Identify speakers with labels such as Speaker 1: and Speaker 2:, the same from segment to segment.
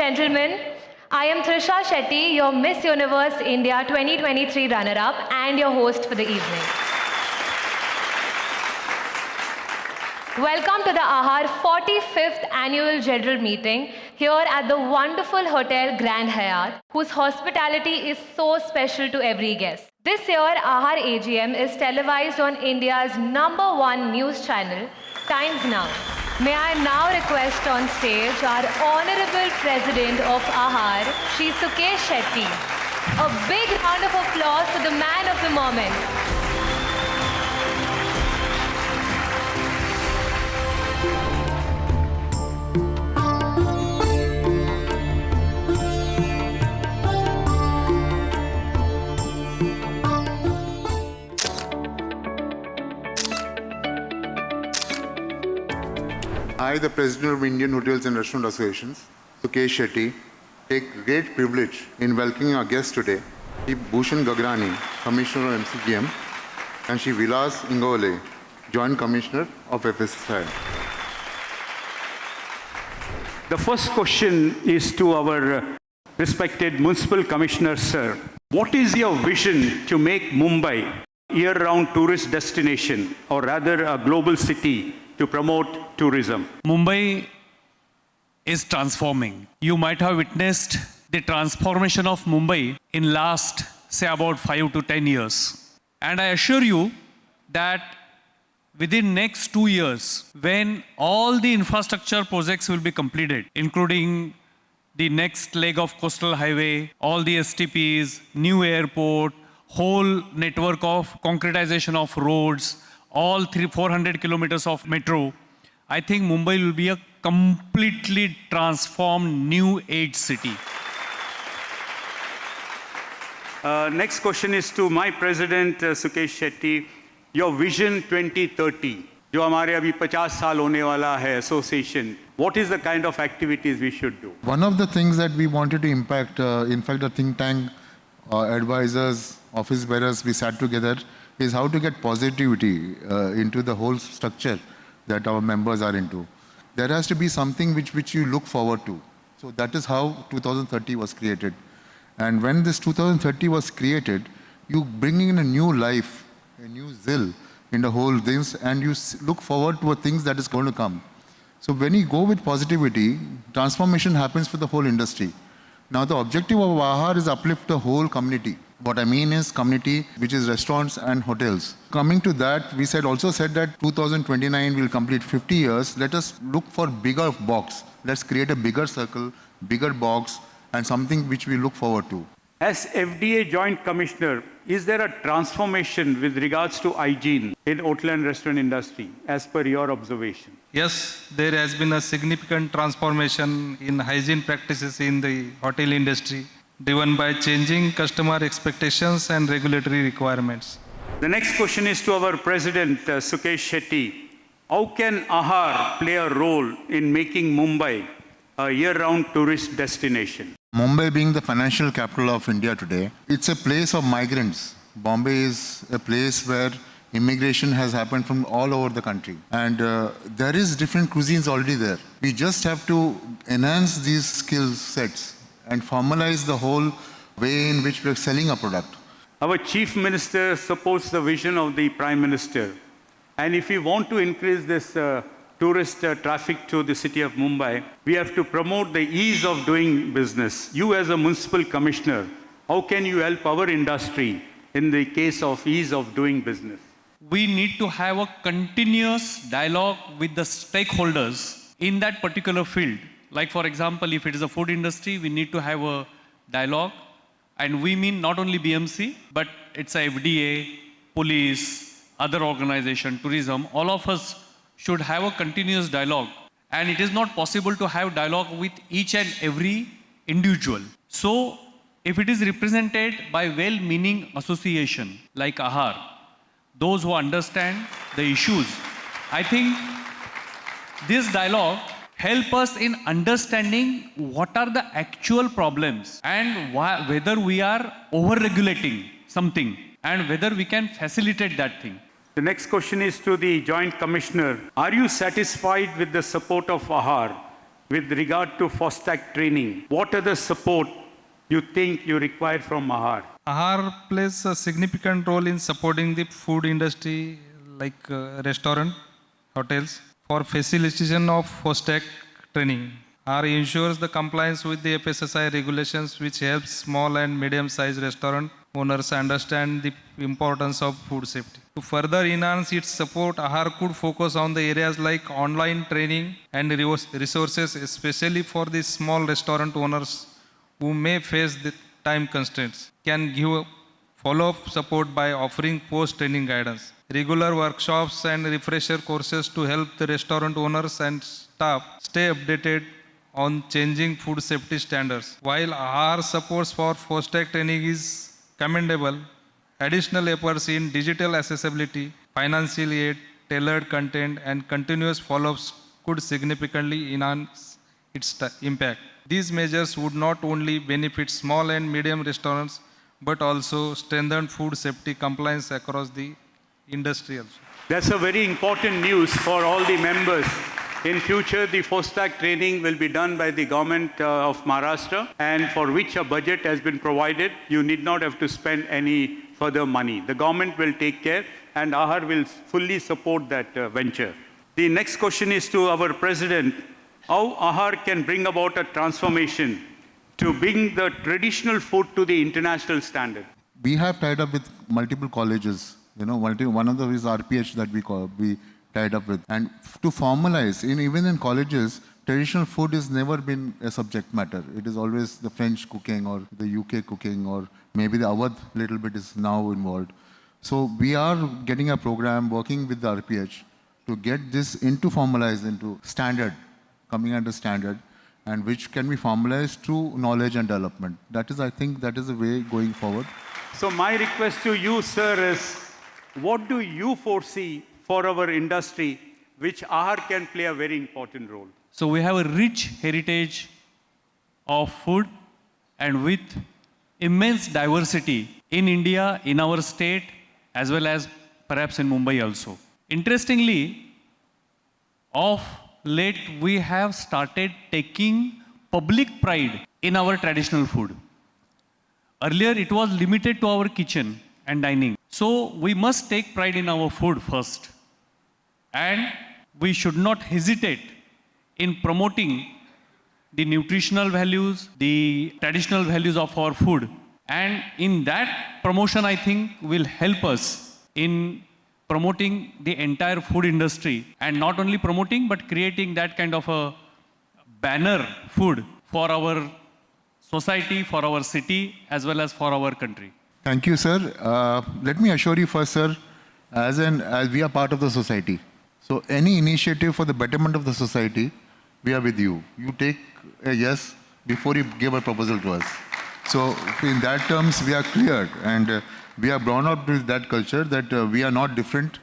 Speaker 1: gentlemen, I am Trisha Shetty, your Miss Universe India 2023 runner-up and your host for the evening. Welcome to the AHAR 45th Annual General Meeting here at the wonderful Hotel Grand Hyatt, whose hospitality is so special to every guest. This year, AHAR AGM is televised on India's #1 news channel, Times Now. May I now request on stage our Honorable President of AHAR, Shri Sukesh Shetty. A big round of applause for the man of the moment.
Speaker 2: I, the President of Indian Hotels and Restaurant Associations, Sukesh Shetty, take great privilege in welcoming our guests today, Shri Bhushan Gagrani, Commissioner of MCGM, and Shri Vilas Ingole, Joint Commissioner of FSSAI.
Speaker 3: The first question is to our respected Municipal Commissioner, sir. What is your vision to make Mumbai a year-round tourist destination, or rather a global city, to promote tourism?
Speaker 4: Mumbai is transforming. You might have witnessed the transformation of Mumbai in last, say, about 5 to 10 years. And I assure you that within next 2 years, when all the infrastructure projects will be completed, including the next leg of coastal highway, all the STPs, new airport, whole network of concretization of roads, all 400 kilometers of metro, I think Mumbai will be a completely transformed new age city.
Speaker 3: Next question is to my President, Sukesh Shetty. Your Vision 2030, जो हमारे अभी 50 साल होने वाला है association, what is the kind of activities we should do?
Speaker 2: One of the things that we wanted to impact, in fact, the think tank, advisors, office bearers, we sat together, is how to get positivity into the whole structure that our members are into. There has to be something which you look forward to. So that is how 2030 was created. And when this 2030 was created, you bring in a new life, a new zeal in the whole things, and you look forward to things that is going to come. So when you go with positivity, transformation happens for the whole industry. Now the objective of AHAR is uplift the whole community. What I mean is community, which is restaurants and hotels. Coming to that, we also said that 2029 will complete 50 years. Let us look for bigger box. Let's create a bigger circle, bigger box, and something which we look forward to.
Speaker 3: As FDA Joint Commissioner, is there a transformation with regards to hygiene in hotel and restaurant industry, as per your observation?
Speaker 5: Yes, there has been a significant transformation in hygiene practices in the hotel industry, driven by changing customer expectations and regulatory requirements.
Speaker 3: The next question is to our President, Sukesh Shetty. How can AHAR play a role in making Mumbai a year-round tourist destination?
Speaker 2: Mumbai being the financial capital of India today, it's a place of migrants. Bombay is a place where immigration has happened from all over the country. And there is different cuisines already there. We just have to enhance these skill sets and formalize the whole way in which we're selling a product.
Speaker 3: Our Chief Minister supports the vision of the Prime Minister. And if we want to increase this tourist traffic to the city of Mumbai, we have to promote the ease of doing business. You as a Municipal Commissioner, how can you help our industry in the case of ease of doing business?
Speaker 4: We need to have a continuous dialogue with the stakeholders in that particular field. Like, for example, if it is a food industry, we need to have a dialogue. And we mean not only BMC, but it's a FDA, police, other organization, tourism. All of us should have a continuous dialogue. And it is not possible to have dialogue with each and every individual. So, if it is represented by well-meaning association like AHAR, those who understand the issues, I think this dialogue help us in understanding what are the actual problems and whether we are over-regulating something and whether we can facilitate that thing.
Speaker 3: The next question is to the Joint Commissioner. Are you satisfied with the support of AHAR with regard to FOSTAC training. What are the support you think you require from AHAR?
Speaker 5: AHAR plays a significant role in supporting the food industry like restaurant, hotels for facilitation of FOSTAC training. AHAR ensures the compliance with the FSSAI regulations, which helps small and medium-sized restaurant owners understand the importance of food safety. To further enhance its support, AHAR could focus on the areas like online training and resources, especially for the small restaurant owners who may face the time constraints. Can give follow-up support by offering post-training guidance, regular workshops and refresher courses to help the restaurant owners and staff stay updated on changing food safety standards. While AHAR supports for FOSTAC training is commendable, additional efforts in digital accessibility, financial aid, tailored content, and continuous follow-ups could significantly enhance its impact. These measures would not only benefit small and medium restaurants, but also strengthen food safety compliance across the industry also.
Speaker 3: That's a very important news for all the members. In future, the FOSTAC training will be done by the government of Maharashtra, and for which a budget has been provided. You need not have to spend any further money. The government will take care, and AHAR will fully support that venture. The next question is to our president. How AHAR can bring about a transformation to bring the traditional food to the international standard?
Speaker 2: We have tied up with multiple colleges. You know, one of them is RPH that we tied up with. And to formalize, even in colleges, traditional food has never been a subject matter. It is always the French cooking or the UK cooking, or maybe the Awadh little bit is now involved. So we are getting a program working with the RPH to get this formalized into standard, coming under standard, and which can be formalized through knowledge and development. That is, I think, that is the way going forward.
Speaker 3: So my request to you, sir, is what do you foresee for our industry, which AHAR can play a very important role?
Speaker 4: So we have a rich heritage of food and with immense diversity in India, in our state, as well as perhaps in Mumbai also. Interestingly, of late we have started taking public pride in our traditional food. Earlier it was limited to our kitchen and dining. So we must take pride in our food first. And we should not hesitate in promoting the nutritional values, the traditional values of our food. And in that promotion, I think, will help us in promoting the entire food industry. And not only promoting, but creating that kind of a banner food for our society, for our city, as well as for our country.
Speaker 2: Thank you, sir. Let me assure you first, sir, as we are part of the society. So any initiative for the betterment of the society, we are with you. You take a yes before you give a proposal to us. So in that terms, we are clear, and we are brought up with that culture that we are not different.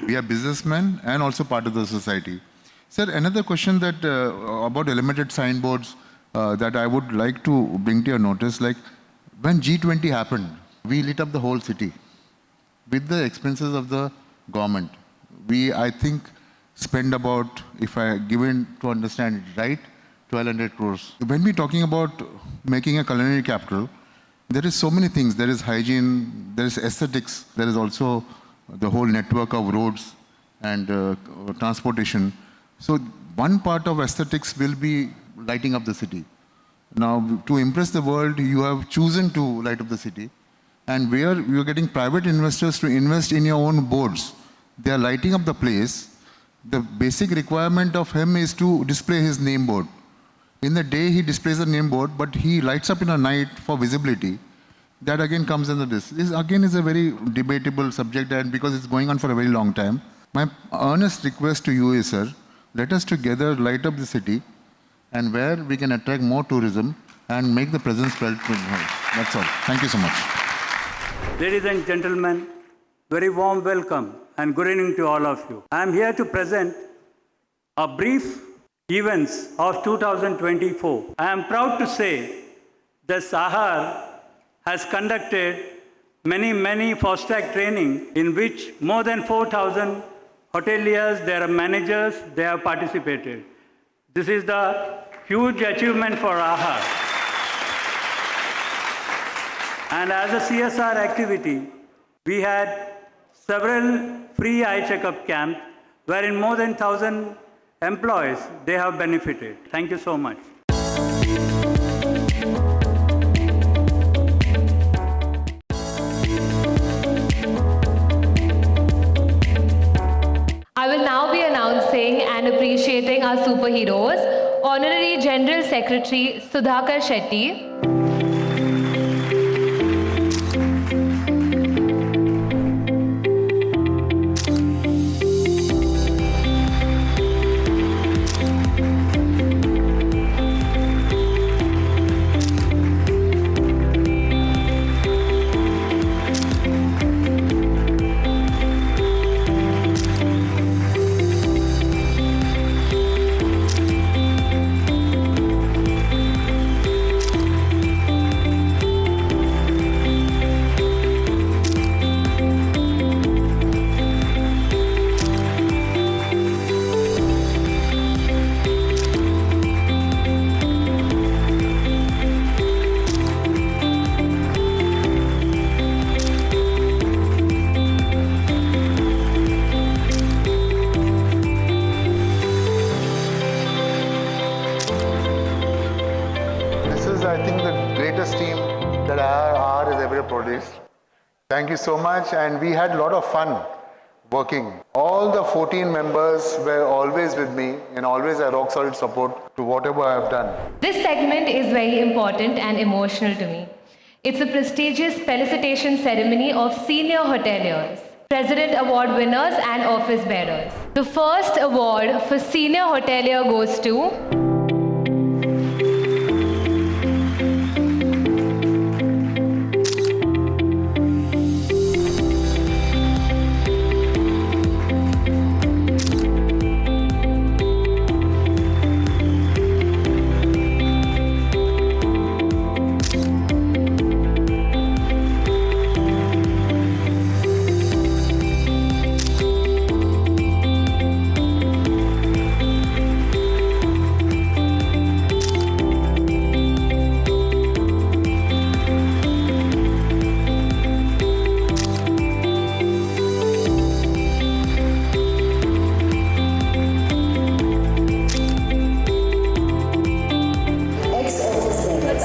Speaker 2: We are businessmen and also part of the society. Sir, another question that about elevated signboards that I would like to bring to your notice, like when G20 happened, we lit up the whole city with the expenses of the government. We, I think, spend about, if I given to understand it right, 1,200 crores. When we're talking about making a culinary capital, there is so many things. There is hygiene, there is aesthetics, there is also the whole network of roads and transportation. So one part of aesthetics will be lighting up the city. Now, to impress the world, you have chosen to light up the city, and where you're getting private investors to invest in your own boards. They are lighting up the place. The basic requirement of him is to display his name board. In the day, he displays the name board, but he lights up in the night for visibility. That again comes under this. This again is a very debatable subject, and because it's going on for a very long time. My earnest request to you is, sir, let us together light up the city, and where we can attract more tourism and make the presence felt. That's all. Thank you so much.
Speaker 6: Ladies and gentlemen, very warm welcome and good evening to all of you. I am here to present a brief events of 2024. I am proud to say that AHAR has conducted many FOSTAC training in which more than 4,000 hoteliers, their managers, they have participated. This is the huge achievement for AHAR. And as a CSR activity, we had several free eye checkup camps wherein more than 1,000 employees, they have benefited. Thank you so much.
Speaker 1: I will now be announcing and appreciating our superheroes, Honorary General Secretary Sudhakar Shetty,
Speaker 2: This is, I think, the greatest team that AHAR has ever produced. Thank you so much, and we had a lot of fun working. All the 14 members were always with me and always a rock solid support to whatever I have done.
Speaker 1: This segment is very important and emotional to me. It's a prestigious felicitation ceremony of senior hoteliers, President Award winners and office bearers. The first award for senior hotelier goes to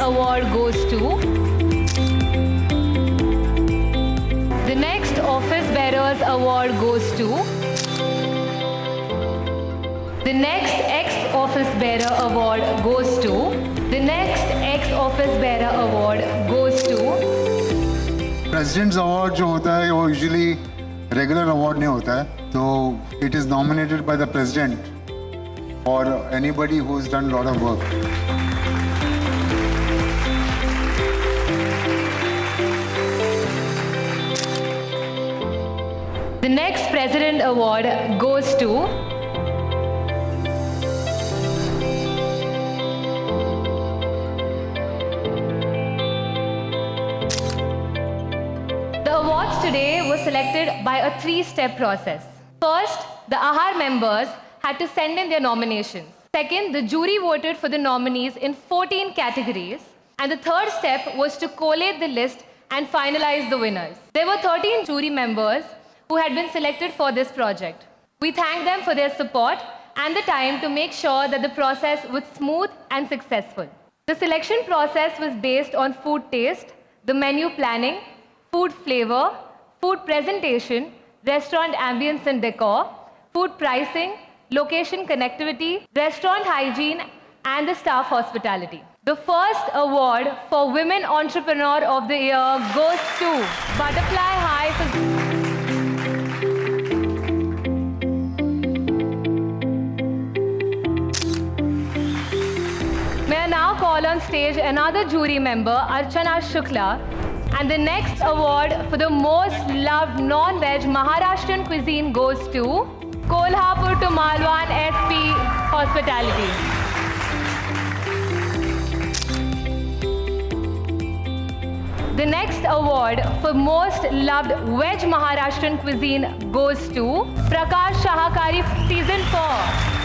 Speaker 1: award goes to the next office bearers award goes to the next ex-office bearer award goes to the next ex-office bearer award goes to
Speaker 2: President's Award जो होता है वो usually regular award नहीं होता है, so it is nominated by the President for anybody who's done a lot of work.
Speaker 1: the next President award goes to The awards today were selected by a three-step process. First, the AHAR members had to send in their nominations. Second, the jury voted for the nominees in 14 categories. And the third step was to collate the list and finalize the winners. There were 13 jury members who had been selected for this project. We thank them for their support and the time to make sure that the process was smooth and successful. The selection process was based on food taste, the menu planning, food flavor, food presentation, restaurant ambience and decor, food pricing, location connectivity, restaurant hygiene, and the staff hospitality. The first award for Women Entrepreneur of the Year goes to Butterfly High for May I now call on stage another jury member, Archana Shukla, and the next award for the most loved non-veg Maharashtrian cuisine goes to Kolhapur to Malwan SP Hospitality. The next award for most loved veg Maharashtrian cuisine goes to Prakash Shahakari Season 4.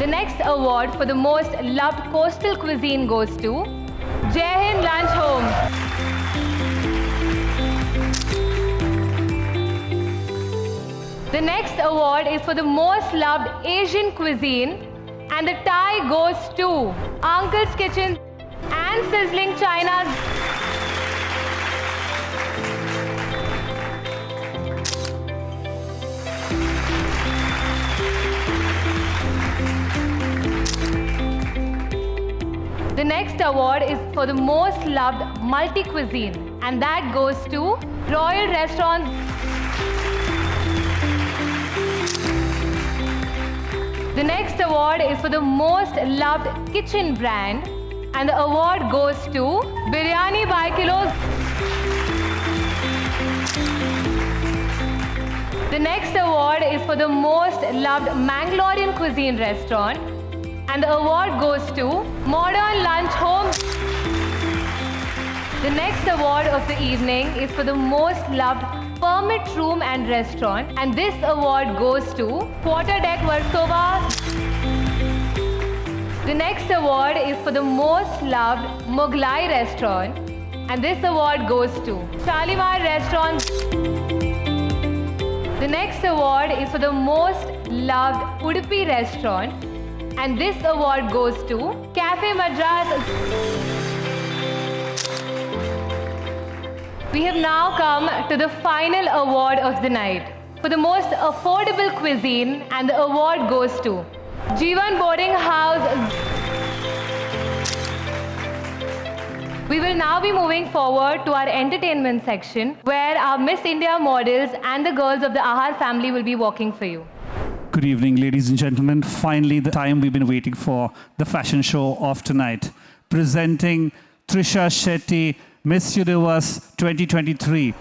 Speaker 1: The next award for the most loved coastal cuisine goes to Jai Hind Lunch Home. The next award is for the most loved Asian cuisine, and the tie goes to Uncle's Kitchen and Sizzling China's. The next award is for the most loved multi-cuisine, and that goes to Royal Restaurants. The next award is for the most loved kitchen brand, and the award goes to Biryani by Kilos. The next award is for the most loved Mangalorean cuisine restaurant, and the award goes to Modern Lunch Home. The next award of the evening is for the most loved permit room and restaurant, and this award goes to Quarter Deck Versova. The next award is for the most loved Mughlai restaurant, and this award goes to Shalimar Restaurant. The next award is for the most loved Udupi restaurant, and this award goes to Cafe Madras. We have now come to the final award of the night for the most affordable cuisine, and the award goes to Jeevan Boarding House. We will now be moving forward to our entertainment section, where our Miss India models and the girls of the AHAR family will be walking for you.
Speaker 7: Good evening, ladies and gentlemen. Finally, the time we've been waiting for, the fashion show of tonight. Presenting Trisha Shetty, Miss Universe 2023.